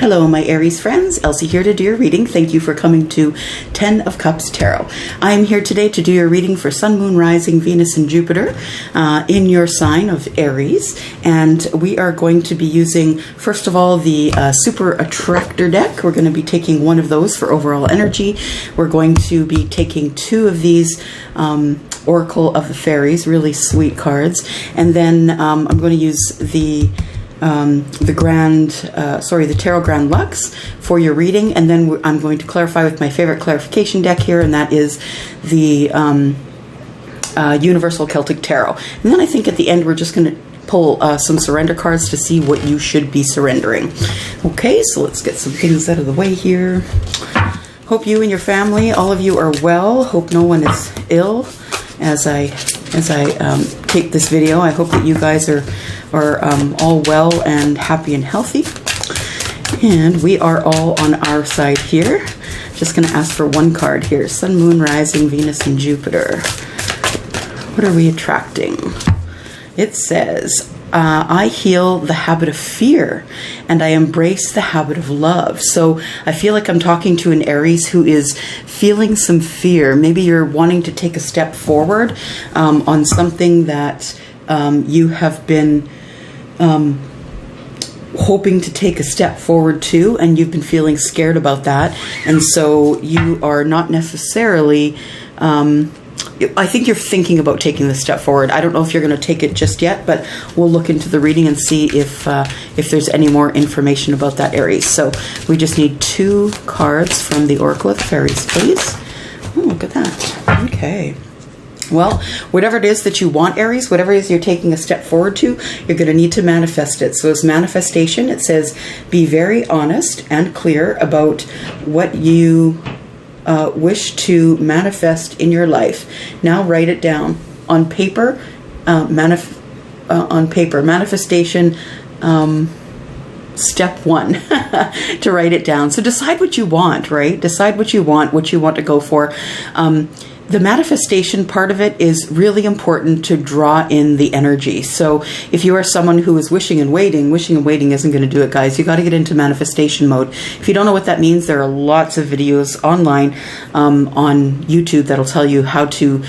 Hello, my Aries friends. Elsie here to do your reading. Thank you for coming to 10 of Cups Tarot. I am here today to do your reading for Sun, Moon, Rising, Venus, and Jupiter in your sign of Aries. And we are going to be using, first of all, the Super Attractor deck. We're going to be taking one of those for overall energy. We're going to be taking two of these Oracle of the Fairies, really sweet cards. And then I'm going to use the Tarot Grand Lux for your reading, and then I'm going to clarify with my favorite clarification deck here, and that is the Universal Celtic Tarot. And then I think at the end we're just going to pull some surrender cards to see what you should be surrendering. Okay, so let's get some things out of the way here. Hope you and your family, all of you, are well. Hope no one is ill as I tape this video. I hope that you guys are all well and happy and healthy. And we are all on our side here. Just going to ask for one card here. Sun, Moon, Rising, Venus, and Jupiter. What are we attracting? It says, I heal the habit of fear and I embrace the habit of love. So I feel like I'm talking to an Aries who is feeling some fear. Maybe you're wanting to take a step forward on something that you have been hoping to take a step forward to, and you've been feeling scared about that. And so you are not necessarily... I think you're thinking about taking the step forward. I don't know if you're going to take it just yet, but we'll look into the reading and see if there's any more information about that, Aries. So we just need two cards from the Oracle of the Fairies, please. Oh, look at that. Okay. Well, whatever it is that you want, Aries, whatever it is you're taking a step forward to, you're going to need to manifest it. So as manifestation, it says, be very honest and clear about what you wish to manifest in your life. Now write it down on paper. Manifestation step one to write it down. So decide what you want, right? Decide what you want to go for. The manifestation part of it is really important to draw in the energy. So if you are someone who is wishing and waiting isn't going to do it, guys. You got to get into manifestation mode. If you don't know what that means, there are lots of videos online on YouTube that'll tell you how to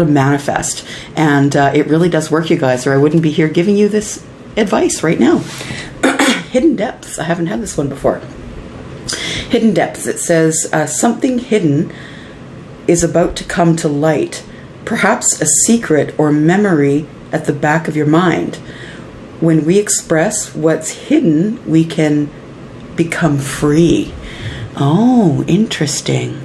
manifest. And it really does work, you guys, or I wouldn't be here giving you this advice right now. Hidden depths. I haven't had this one before. Hidden depths. It says something hidden is about to come to light, perhaps a secret or memory at the back of your mind. When we express what's hidden, we can become free. Oh, interesting.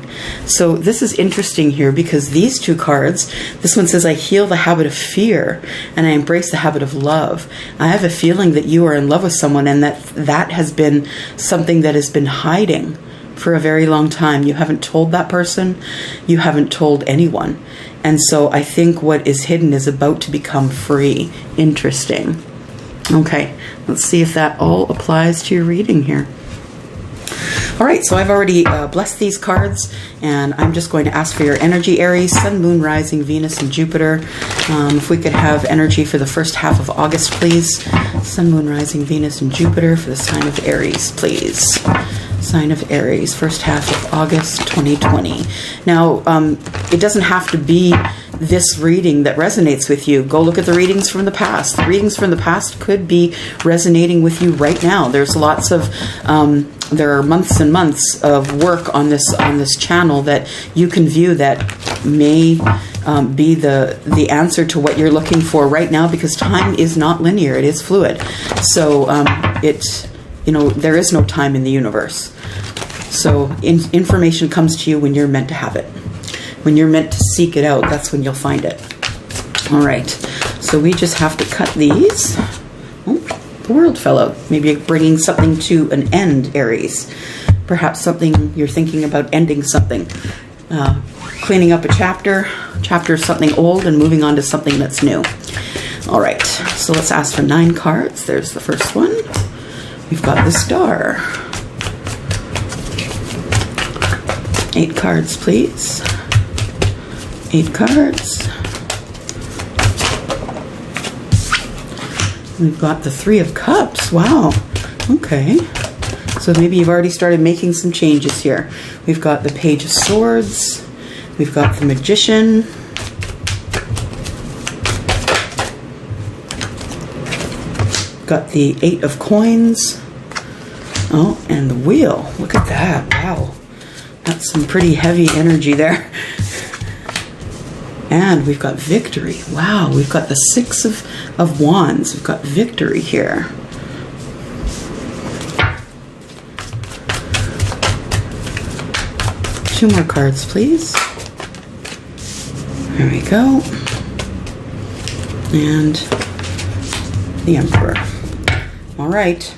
So this is interesting here because these two cards, this one says, I heal the habit of fear and I embrace the habit of love. I have a feeling that you are in love with someone and that has been something that has been hiding for a very long time. You haven't told that person. You haven't told anyone. And so I think what is hidden is about to become free. Interesting. Okay, let's see if that all applies to your reading here. All right, so I've already blessed these cards, and I'm just going to ask for your energy, Aries, Sun, Moon, Rising, Venus, and Jupiter. If we could have energy for the first half of August, please. Sun, Moon, Rising, Venus, and Jupiter for the sign of Aries, please. Sign of Aries, first half of August 2020. Now, it doesn't have to be this reading that resonates with you. Go look at the readings from the past. The readings from the past could be resonating with you right now. There's lots of, there are months and months of work on this channel that you can view that may be the answer to what you're looking for right now, because time is not linear. It is fluid. So there is no time in the universe. So information comes to you when you're meant to have it. When you're meant to seek it out, that's when you'll find it. All right. So we just have to cut these. Oh, the world fell out. Maybe bringing something to an end, Aries. Perhaps something you're thinking about ending something. Cleaning up a chapter something old and moving on to something that's new. All right. So let's ask for 9 cards. There's the first one. We've got the Star. 8 cards, please. 8 cards. We've got the 3 of Cups. Wow. Okay. So maybe you've already started making some changes here. We've got the Page of Swords. We've got the Magician. Got the Eight of Coins. Oh, and the Wheel. Look at that. Wow. That's some pretty heavy energy there. And we've got Victory. Wow, we've got the Six of Wands. We've got Victory here. Two more cards, please. There we go. And the Emperor. All right.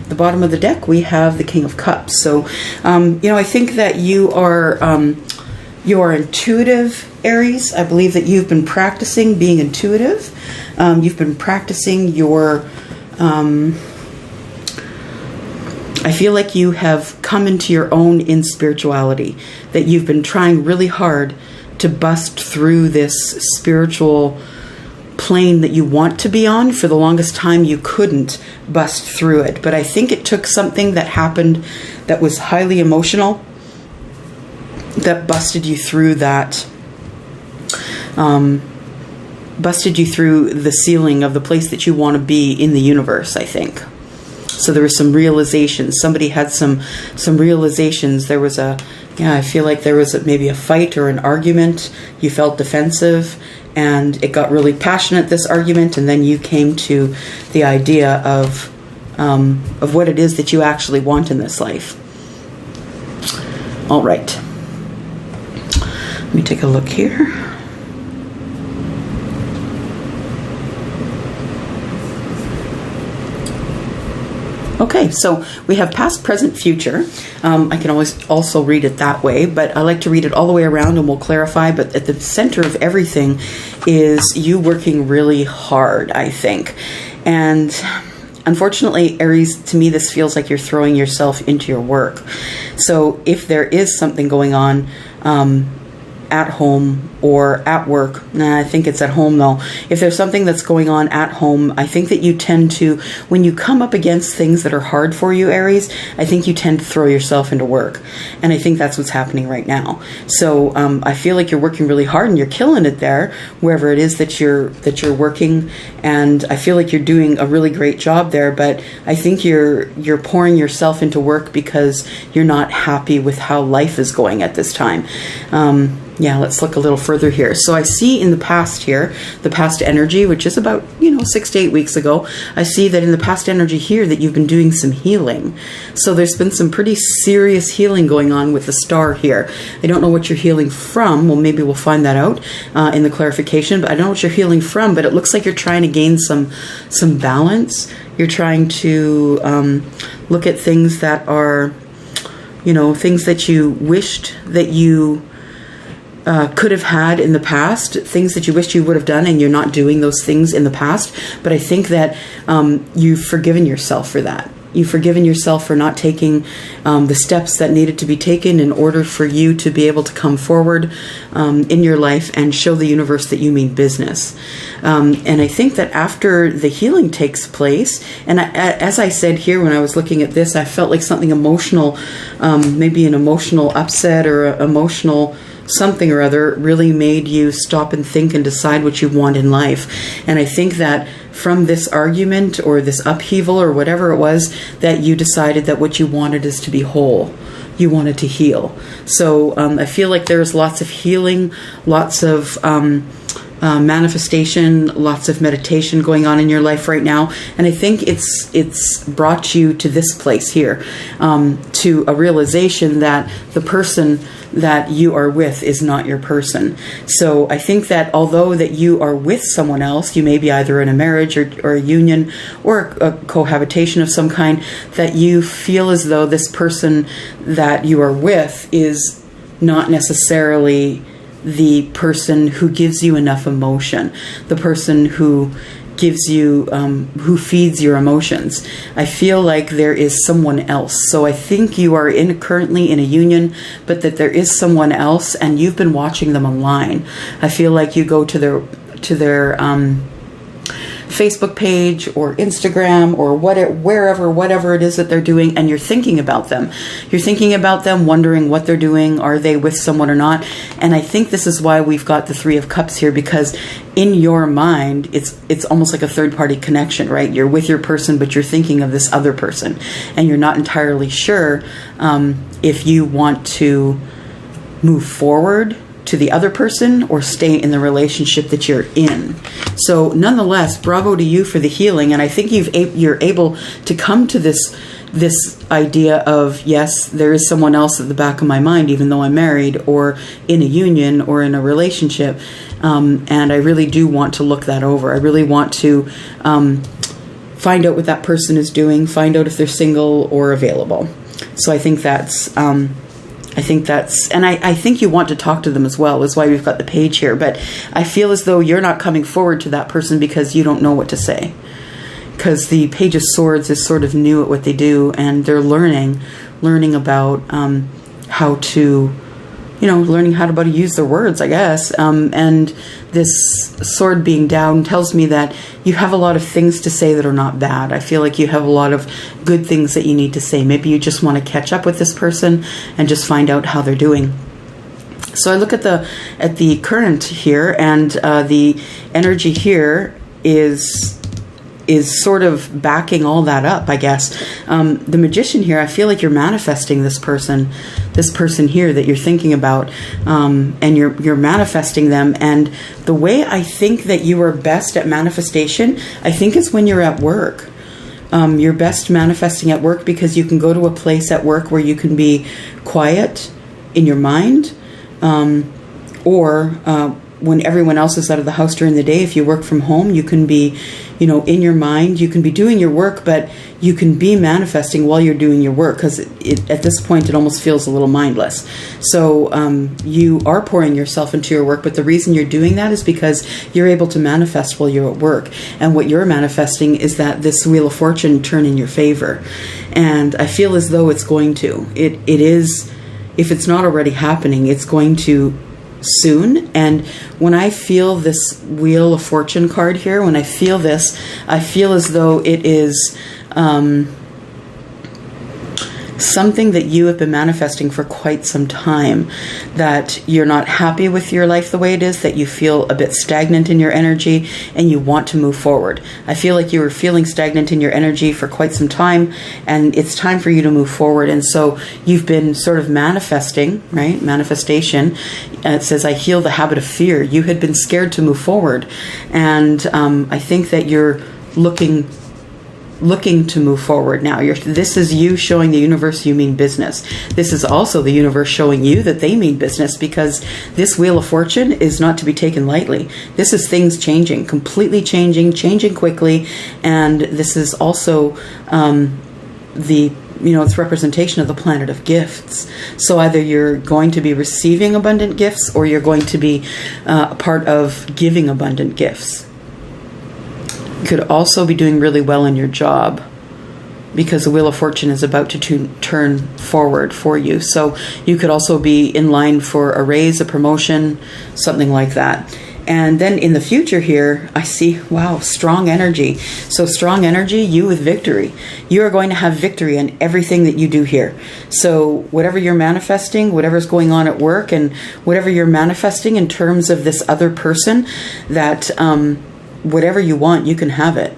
At the bottom of the deck, we have the King of Cups. So, you know, I think that you are intuitive, Aries. I believe that you've been practicing being intuitive. You've been practicing your... I feel like you have come into your own in spirituality, that you've been trying really hard to bust through this spiritual plane that you want to be on. For the longest time, you couldn't bust through it. But I think it took something that happened that was highly emotional that busted you through that, busted you through the ceiling of the place that you want to be in the universe, I think. So there was some realizations. Somebody had some realizations. There was I feel like there was maybe a fight or an argument. You felt defensive, and it got really passionate, this argument, and then you came to the idea of what it is that you actually want in this life. All right. Let me take a look here. Okay, so we have past, present, future. I can always also read it that way, but I like to read it all the way around and we'll clarify. But at the center of everything is you working really hard, I think. And unfortunately, Aries, to me, this feels like you're throwing yourself into your work. So if there is something going on at home or at work, I think it's at home though. If there's something that's going on at home, I think that you tend to, when you come up against things that are hard for you, Aries, I think you tend to throw yourself into work. And I think that's what's happening right now. So I feel like you're working really hard and you're killing it there, wherever it is that you're working. And I feel like you're doing a really great job there, but I think you're pouring yourself into work because you're not happy with how life is going at this time. Yeah, let's look a little further here. So I see in the past here, the past energy, which is about, 6 to 8 weeks ago, I see that in the past energy here that you've been doing some healing. So there's been some pretty serious healing going on with the star here. I don't know what you're healing from. Well, maybe we'll find that out in the clarification, but I don't know what you're healing from, but it looks like you're trying to gain some balance. You're trying to look at things that are, things that you wished that you could have had in the past, things that you wished you would have done, and you're not doing those things in the past. But I think that you've forgiven yourself for that. You've forgiven yourself for not taking the steps that needed to be taken in order for you to be able to come forward in your life and show the universe that you mean business. And I think that after the healing takes place, and as I said here when I was looking at this, I felt like something emotional, maybe an emotional upset or an emotional something or other really made you stop and think and decide what you want in life. And I think that from this argument or this upheaval or whatever it was, that you decided that what you wanted is to be whole. You wanted to heal. So I feel like there's lots of healing, lots of manifestation, lots of meditation going on in your life right now. And I think it's brought you to this place here, to a realization that the person that you are with is not your person. So I think that although that you are with someone else, you may be either in a marriage or a union or a cohabitation of some kind, that you feel as though this person that you are with is not necessarily the person who gives you enough emotion, the person who gives you, who feeds your emotions. I feel like there is someone else. So I think you are currently in a union, but that there is someone else, and you've been watching them online. I feel like you go to their Facebook page or Instagram or whatever it is that they're doing, and you're thinking about them. You're thinking about them, wondering what they're doing. Are they with someone or not? And I think this is why we've got the Three of Cups here, because in your mind, it's almost like a third-party connection, right? You're with your person, but you're thinking of this other person, and you're not entirely sure if you want to move forward to the other person or stay in the relationship that you're in. So nonetheless, bravo to you for the healing. And I think you're able to come to this idea of, yes, there is someone else at the back of my mind, even though I'm married or in a union or in a relationship. And I really do want to look that over. I really want to find out what that person is doing, find out if they're single or available. So I think that's, and I think you want to talk to them as well, is why we've got the page here. But I feel as though you're not coming forward to that person because you don't know what to say. Because the Page of Swords is sort of new at what they do, and they're learning about how to, learning how to use their words, I guess. And this sword being down tells me that you have a lot of things to say that are not bad. I feel like you have a lot of good things that you need to say. Maybe you just want to catch up with this person and just find out how they're doing. So I look at the current here, and the energy here is sort of backing all that up, I guess. The Magician here, I feel like you're manifesting this person here that you're thinking about, and you're manifesting them. And the way I think that you are best at manifestation, I think is when you're at work. You're best manifesting at work because you can go to a place at work where you can be quiet in your mind, or when everyone else is out of the house during the day. If you work from home, you can be, in your mind, you can be doing your work, but you can be manifesting while you're doing your work, because at this point, it almost feels a little mindless. So you are pouring yourself into your work, but the reason you're doing that is because you're able to manifest while you're at work. And what you're manifesting is that this Wheel of Fortune turn in your favor. And I feel as though it's going to. It is, if it's not already happening, it's going to soon. And when I feel this Wheel of Fortune card here, when I feel this, I feel as though it is something that you have been manifesting for quite some time, that you're not happy with your life the way it is, that you feel a bit stagnant in your energy and you want to move forward. I feel like you were feeling stagnant in your energy for quite some time, and it's time for you to move forward. And so you've been sort of manifesting, right? Manifestation. It says, I heal the habit of fear. You had been scared to move forward. And I think that you're looking to move forward now. This is you showing the universe you mean business. This is also the universe showing you that they mean business, because this Wheel of Fortune is not to be taken lightly. This is things changing, completely changing quickly. And this is also it's representation of the planet of gifts. So either you're going to be receiving abundant gifts, or you're going to be a part of giving abundant gifts. You could also be doing really well in your job, because the Wheel of Fortune is about to turn forward for you. So you could also be in line for a raise, a promotion, something like that. And then in the future here, I see, wow, strong energy. So strong energy, you with victory. You are going to have victory in everything that you do here. So whatever you're manifesting, whatever's going on at work, and whatever you're manifesting in terms of this other person, that whatever you want, you can have it.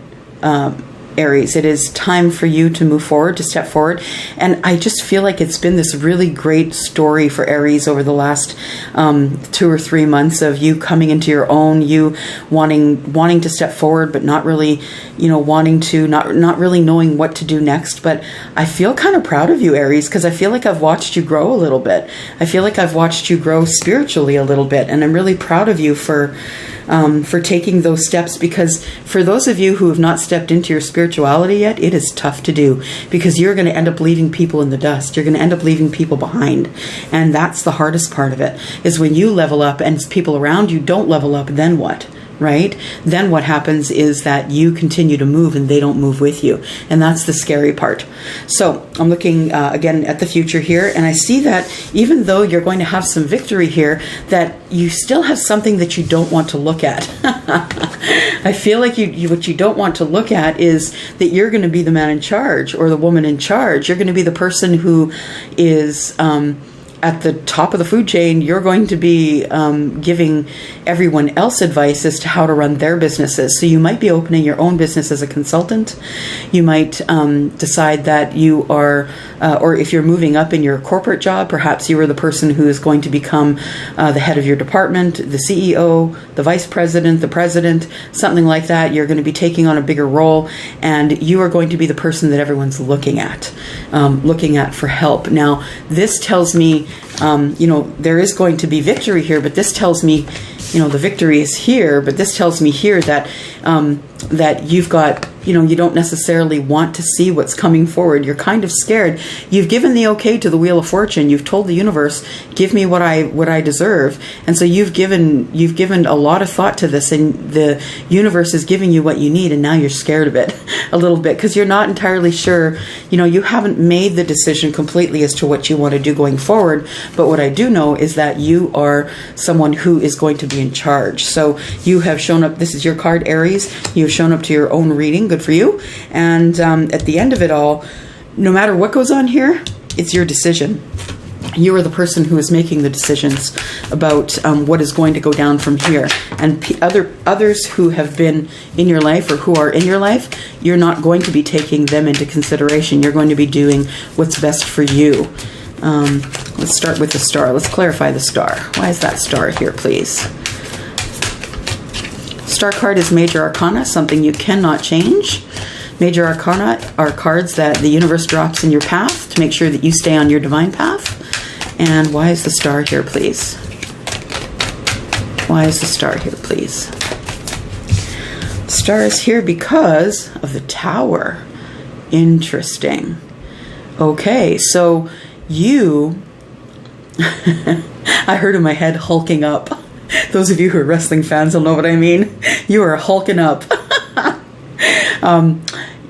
Aries, it is time for you to move forward, to step forward. And I just feel like it's been this really great story for Aries over the last 2 or 3 months of you coming into your own, you wanting to step forward, but not really, not really knowing what to do next. But I feel kind of proud of you, Aries, because I feel like I've watched you grow a little bit. I feel like I've watched you grow spiritually a little bit, and I'm really proud of you for taking those steps, because for those of you who have not stepped into your spirituality yet, it is tough to do, because you're going to end up leaving people in the dust. You're going to end up leaving people behind. And that's the hardest part of it, is when you level up and people around you don't level up, then what? right? Then what happens is that you continue to move and they don't move with you. And that's the scary part. So I'm looking again at the future here, and I see that even though you're going to have some victory here, that you still have something that you don't want to look at. I feel like what you don't want to look at is that you're going to be the man in charge or the woman in charge. You're going to be the person who is at the top of the food chain. You're going to be giving everyone else advice as to how to run their businesses. So you might be opening your own business as a consultant. You might decide that you are, or if you're moving up in your corporate job, perhaps you are the person who is going to become the head of your department, the CEO, the vice president, the president, something like that. You're going to be taking on a bigger role, and you are going to be the person that everyone's looking at for help. Now, this tells me, there is going to be victory here, but this tells me, the victory is here, but this tells me here that that you've got, you don't necessarily want to see what's coming forward. You're kind of scared. You've given the okay to the Wheel of Fortune. You've told the universe, give me what I deserve. And so you've given a lot of thought to this, and the universe is giving you what you need, and now you're scared of it a little bit because you're not entirely sure. You haven't made the decision completely as to what you want to do going forward. But what I do know is that you are someone who is going to be in charge. So you have shown up. This is your card, Aries. You've shown up to your own reading. Good for you. And at the end of it all, no matter what goes on here, it's your decision. You are the person who is making the decisions about what is going to go down from here. And others who have been in your life or who are in your life, you're not going to be taking them into consideration. You're going to be doing what's best for you. Let's start with the star. Let's clarify the star. Why is that star here, please? Star card is Major Arcana, something you cannot change. Major Arcana are cards that the universe drops in your path to make sure that you stay on your divine path. And why is the star here, please? Why is the star here, please? Star is here because of the Tower. Interesting. Okay, so you... I heard in my head hulking up. Those of you who are wrestling fans will know what I mean. You are hulking up.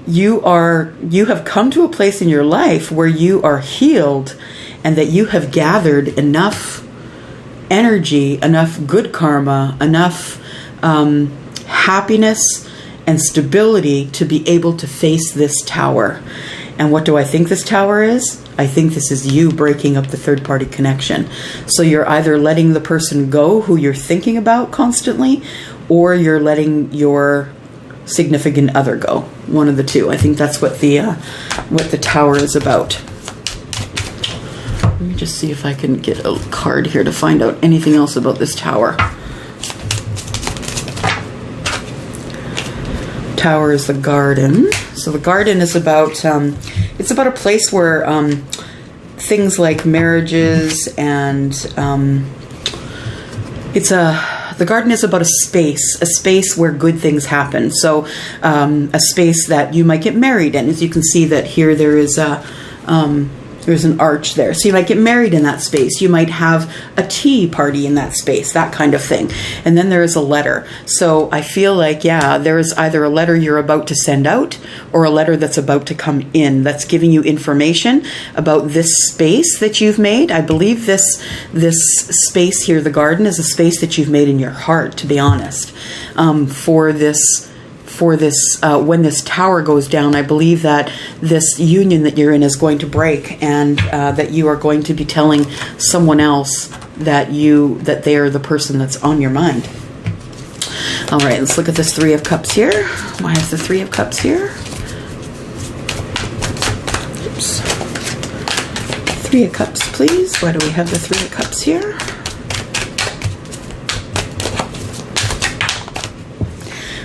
You have come to a place in your life where you are healed, and that you have gathered enough energy, enough good karma, enough happiness and stability to be able to face this tower. And what do I think this tower is? I think this is you breaking up the third-party connection. So you're either letting the person go who you're thinking about constantly, or you're letting your significant other go. One of the two. I think that's what the tower is about. Let me just see if I can get a card here to find out anything else about this tower. Tower is the garden. So the garden is about, it's about a place where things like marriages and the garden is about a space where good things happen. So a space that you might get married in. As you can see that here there is there's an arch there. So you might get married in that space. You might have a tea party in that space, that kind of thing. And then there is a letter. So I feel like, yeah, there is either a letter you're about to send out or a letter that's about to come in that's giving you information about this space that you've made. I believe this space here, the garden, is a space that you've made in your heart, to be honest, for this when this tower goes down. I believe that this union that you're in is going to break, and that you are going to be telling someone else that they are the person that's on your mind. All right, let's look at this Three of Cups here. Why is the Three of Cups here? Oops. Three of Cups, please. Why do we have the Three of Cups here?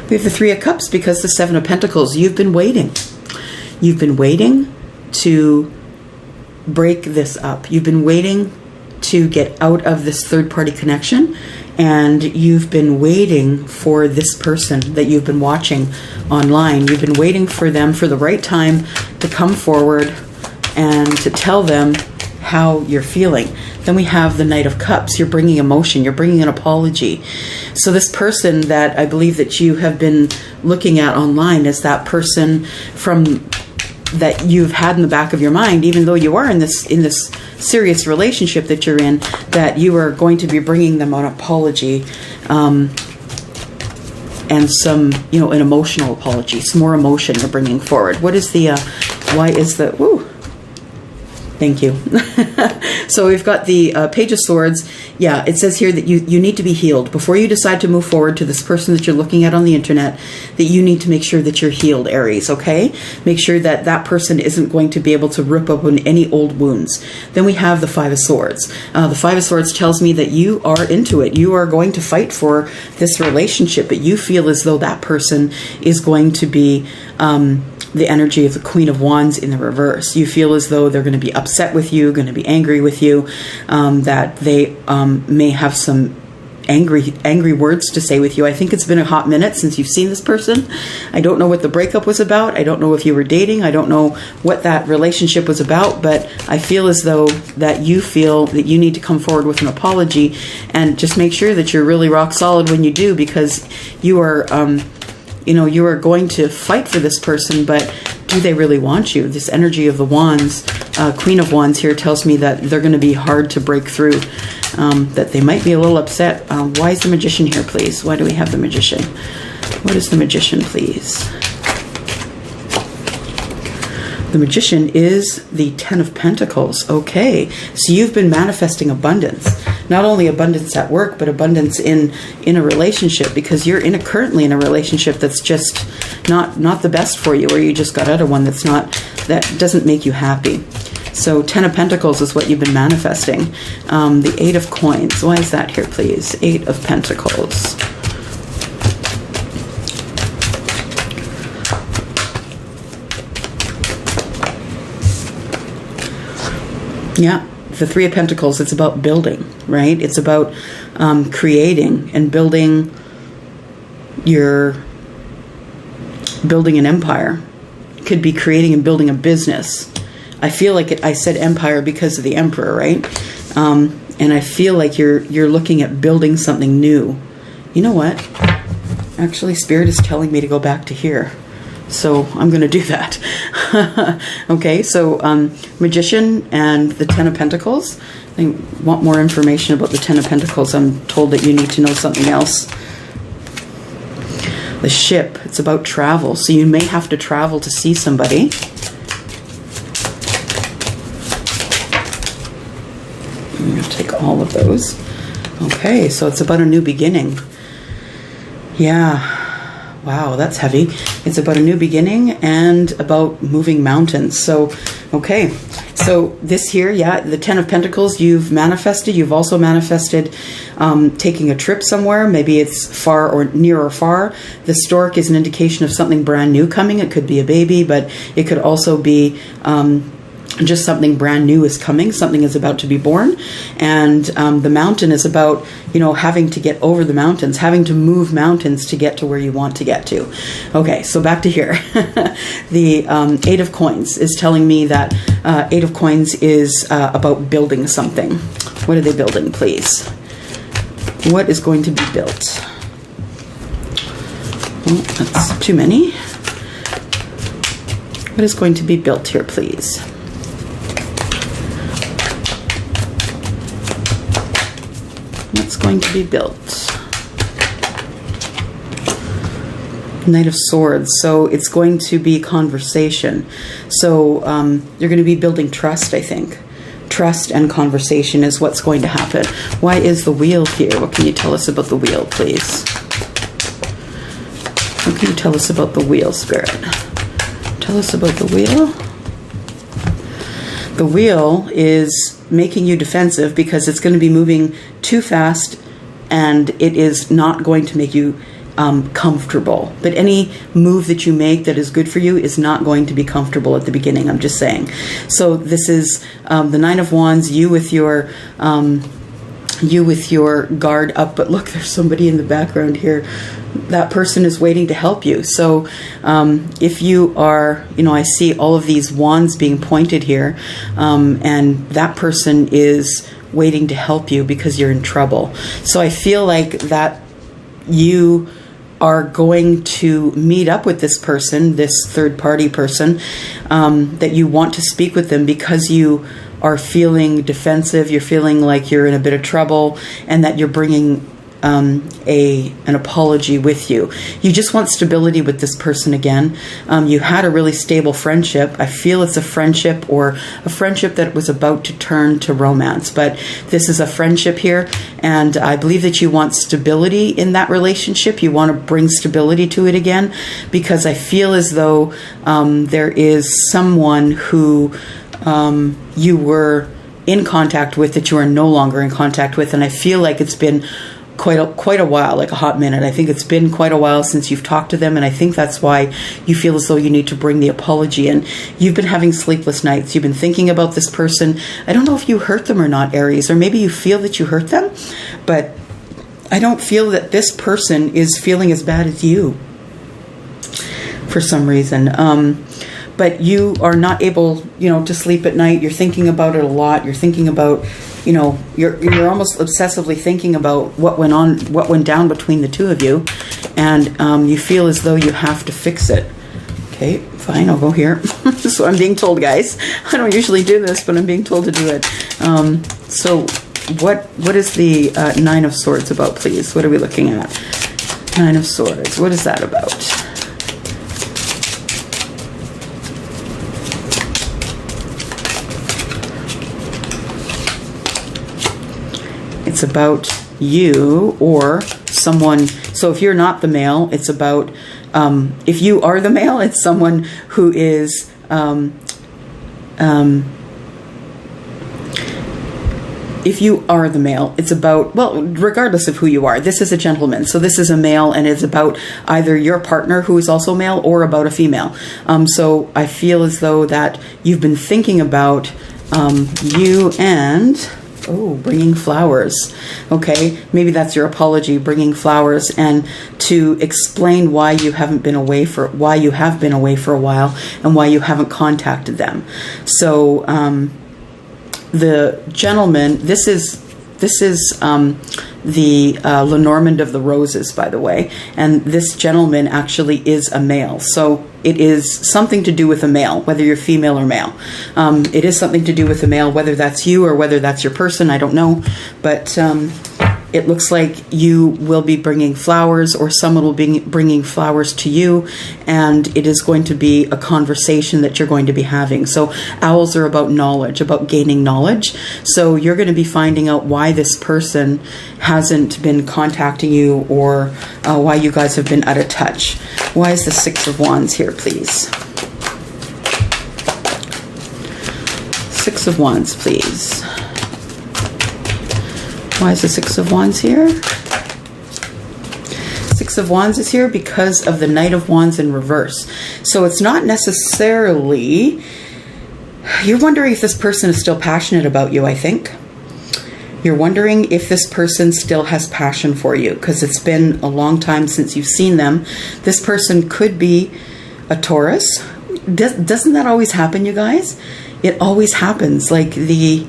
We have the Three of Cups because the Seven of Pentacles. You've been waiting. You've been waiting to break this up. You've been waiting to get out of this third-party connection, and you've been waiting for this person that you've been watching online. You've been waiting for them for the right time to come forward and to tell them, how you're feeling. Then we have the Knight of Cups. You're bringing emotion. You're bringing an apology. So this person that I believe that you have been looking at online is that person that you've had in the back of your mind, even though you are in this serious relationship that you're in, that you are going to be bringing them an apology, and some, an emotional apology, some more emotion you're bringing forward. What is the, why is the, woo, thank you. So we've got the Page of Swords. Yeah, it says here that you need to be healed. Before you decide to move forward to this person that you're looking at on the internet, that you need to make sure that you're healed, Aries, okay? Make sure that that person isn't going to be able to rip open any old wounds. Then we have the Five of Swords. The Five of Swords tells me that you are into it. You are going to fight for this relationship, but you feel as though that person is going to be the energy of the Queen of Wands in the reverse. You feel as though they're going to be upset with you, going to be angry with you, that they may have some angry words to say with you. I think it's been a hot minute since you've seen this person. I don't know what the breakup was about. I don't know if you were dating. I don't know what that relationship was about, but I feel as though that you feel that you need to come forward with an apology, and just make sure that you're really rock solid when you do, because you are you are going to fight for this person, but do they really want you? This energy of the Wands, Queen of Wands here, tells me that they're going to be hard to break through, that they might be a little upset. Why is the Magician here, please? Why do we have the Magician? What is the Magician, please? The Magician is the Ten of Pentacles. Okay, so you've been manifesting abundance. Not only abundance at work, but abundance in a relationship, because you're currently in a relationship that's just not the best for you, or you just got out of one that doesn't make you happy. So 10 of Pentacles is what you've been manifesting. The 8 of Coins. Why is that here, please? 8 of Pentacles. Yeah. The 3 of Pentacles, it's about building, right? It's about creating and building an empire. It could be creating and building a business. I feel like I said empire because of the Emperor, right? And I feel like you're looking at building something new. You know what? Actually, Spirit is telling me to go back to here. So I'm going to do that. Okay, so Magician and the 10 of Pentacles. I want more information about the 10 of Pentacles. I'm told that you need to know something else. The Ship, it's about travel. So you may have to travel to see somebody. I'm going to take all of those. Okay, so it's about a new beginning. Yeah. Wow, that's heavy. It's about a new beginning and about moving mountains. So, okay. So this here, yeah, the 10 of Pentacles, you've manifested. You've also manifested taking a trip somewhere. Maybe it's far or near or far. The Stork is an indication of something brand new coming. It could be a baby, but it could also be just something brand new is coming. Something is about to be born. And the mountain is about, having to get over the mountains, having to move mountains to get to where you want to get to. Okay, so back to here. The 8 of Coins is telling me that 8 of Coins is about building something. What are they building, please? What is going to be built? Oh, that's too many. What is going to be built here, please? What's going to be built? Knight of Swords. So it's going to be conversation. So you're going to be building trust, I think. Trust and conversation is what's going to happen. Why is the Wheel here? What can you tell us about the Wheel, please? What can you tell us about the Wheel, Spirit? Tell us about the Wheel. The Wheel is making you defensive because it's going to be moving too fast, and it is not going to make you comfortable. But any move that you make that is good for you is not going to be comfortable at the beginning, I'm just saying. So this is the 9 of Wands, you with your you with your guard up, but look, there's somebody in the background here. That person is waiting to help you. So if you are, I see all of these wands being pointed here, and that person is waiting to help you because you're in trouble. So I feel like that you are going to meet up with this person, this third party person, that you want to speak with them because you are feeling defensive, you're feeling like you're in a bit of trouble, and that you're bringing an apology with you. You just want stability with this person again. You had a really stable friendship. I feel it's a friendship, or a friendship that was about to turn to romance, but this is a friendship here, and I believe that you want stability in that relationship. You want to bring stability to it again, because I feel as though there is someone who you were in contact with that you are no longer in contact with, and I feel like it's been quite a while, like a hot minute. I think it's been quite a while since you've talked to them, and I think that's why you feel as though you need to bring the apology in. You've been having sleepless nights. You've been thinking about this person. I don't know if you hurt them or not, Aries, or maybe you feel that you hurt them, but I don't feel that this person is feeling as bad as you for some reason. But you are not able, to sleep at night. You're thinking about it a lot. You're thinking about, you're almost obsessively thinking about what went down between the two of you, and you feel as though you have to fix it. Okay, fine, I'll go here. So I'm being told, guys. I don't usually do this, but I'm being told to do it. So what is the Nine of Swords about, please? What are we looking at? Nine of Swords. What is that about? It's about you or someone. So if you're not the male, it's about, if you are the male, it's someone who is, if you are the male, it's about, well, regardless of who you are, this is a gentleman. So this is a male, and it's about either your partner, who is also male, or about a female. So I feel as though that you've been thinking about you and... Oh, bringing flowers. Okay, maybe that's your apology, bringing flowers, and to explain why you have been away for a while and why you haven't contacted them. So the gentleman, this is the Lenormand of the Roses, by the way, and this gentleman actually is a male. So it is something to do with a male, whether you're female or male. It is something to do with a male, whether that's you or whether that's your person, I don't know. But it looks like you will be bringing flowers, or someone will be bringing flowers to you, and it is going to be a conversation that you're going to be having. So owls are about knowledge, about gaining knowledge. So you're going to be finding out why this person hasn't been contacting you, or why you guys have been out of touch. Why is the Six of Wands here, please? Six of Wands, please. Why is the Six of Wands here? Six of Wands is here because of the Knight of Wands in reverse. So it's not necessarily... You're wondering if this person is still passionate about you, I think. You're wondering if this person still has passion for you, because it's been a long time since you've seen them. This person could be a Taurus. Doesn't that always happen, you guys? It always happens. Like the...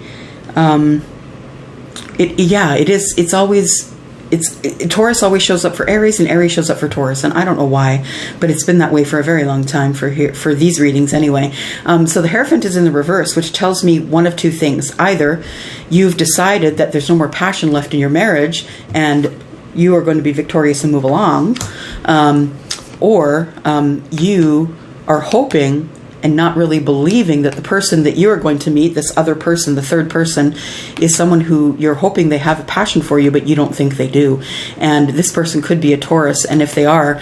Taurus always shows up for Aries, and Aries shows up for Taurus, and I don't know why, but it's been that way for a very long time for these readings anyway. So the Hierophant is in the reverse, which tells me one of two things. Either you've decided that there's no more passion left in your marriage, and you are going to be victorious and move along, or you are hoping and not really believing that the person that you are going to meet, this other person, the third person, is someone who you're hoping they have a passion for you, but you don't think they do. And this person could be a Taurus, and if they are,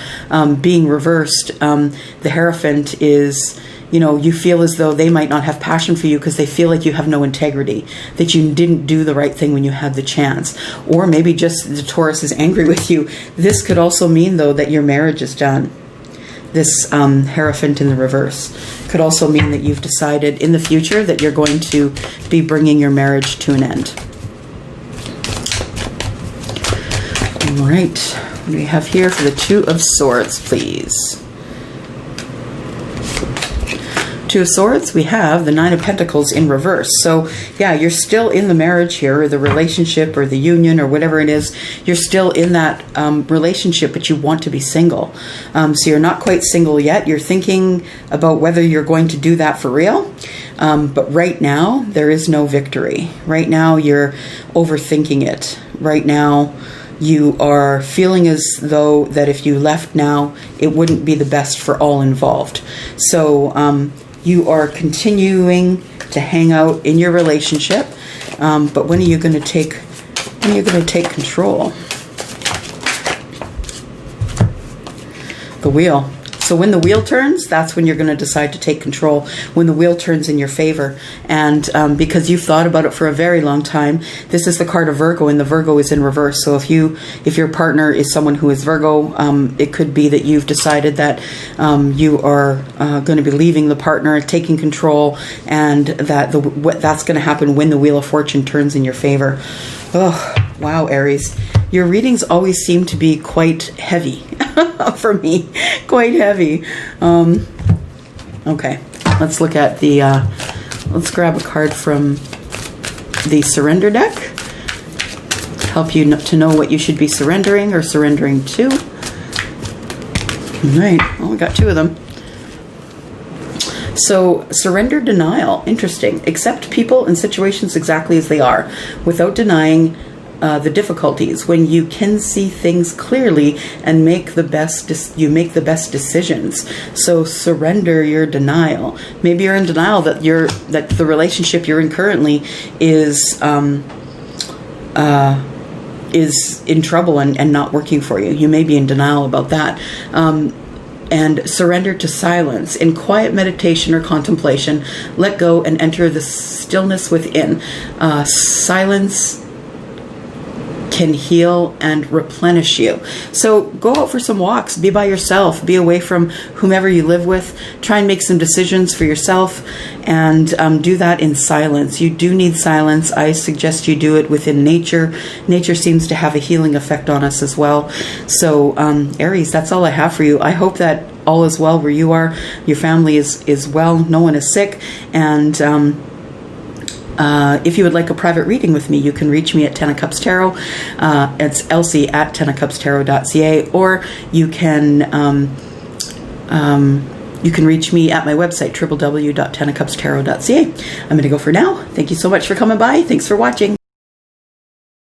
being reversed, the Hierophant is, you feel as though they might not have passion for you because they feel like you have no integrity, that you didn't do the right thing when you had the chance. Or maybe just the Taurus is angry with you. This could also mean, though, that your marriage is done. This Hierophant in the reverse could also mean that you've decided in the future that you're going to be bringing your marriage to an end. All right, what do we have here for the Two of Swords, please? Two of Swords, we have the Nine of Pentacles in reverse. So yeah, you're still in the marriage here, or the relationship, or the union, or whatever it is. You're still in that relationship, but you want to be single. So you're not quite single yet. You're thinking about whether you're going to do that for real. But right now, there is no victory. Right now, you're overthinking it. Right now, you are feeling as though that if you left now, it wouldn't be the best for all involved. So you are continuing to hang out in your relationship, but when are you going to take control? The Wheel. So when the wheel turns, that's when you're going to decide to take control, when the wheel turns in your favor. And because you've thought about it for a very long time, this is the card of Virgo, and the Virgo is in reverse. So if your partner is someone who is Virgo, it could be that you've decided that you are going to be leaving the partner, taking control, and that that's going to happen when the Wheel of Fortune turns in your favor. Oh, wow, Aries. Your readings always seem to be quite heavy. For me, quite heavy. Okay, let's look at the, let's grab a card from the Surrender deck. Help you to know what you should be surrendering or surrendering to. All right, well, we got two of them. So, surrender, denial. Interesting. Accept people and situations exactly as they are, without denying the difficulties. When you can see things clearly and make the best decisions. So surrender your denial. Maybe you're in denial that the relationship you're in currently is in trouble and not working for you. You may be in denial about that. And surrender to silence. In quiet meditation or contemplation, let go and enter the stillness within. Silence can heal and replenish you. So go out for some walks, be by yourself, be away from whomever you live with, try and make some decisions for yourself, and do that in silence. You do need silence. I suggest you do it within nature. Nature seems to have a healing effect on us as well. So Aries, that's all I have for you. I hope that all is well where you are. Your family is well. No one is sick. And if you would like a private reading with me, you can reach me at Ten of Cups Tarot. It's Elsie at tenofcupstarot.ca, or you can reach me at my website, www.tenofcupstarot.ca. I'm going to go for now. Thank you so much for coming by. Thanks for watching.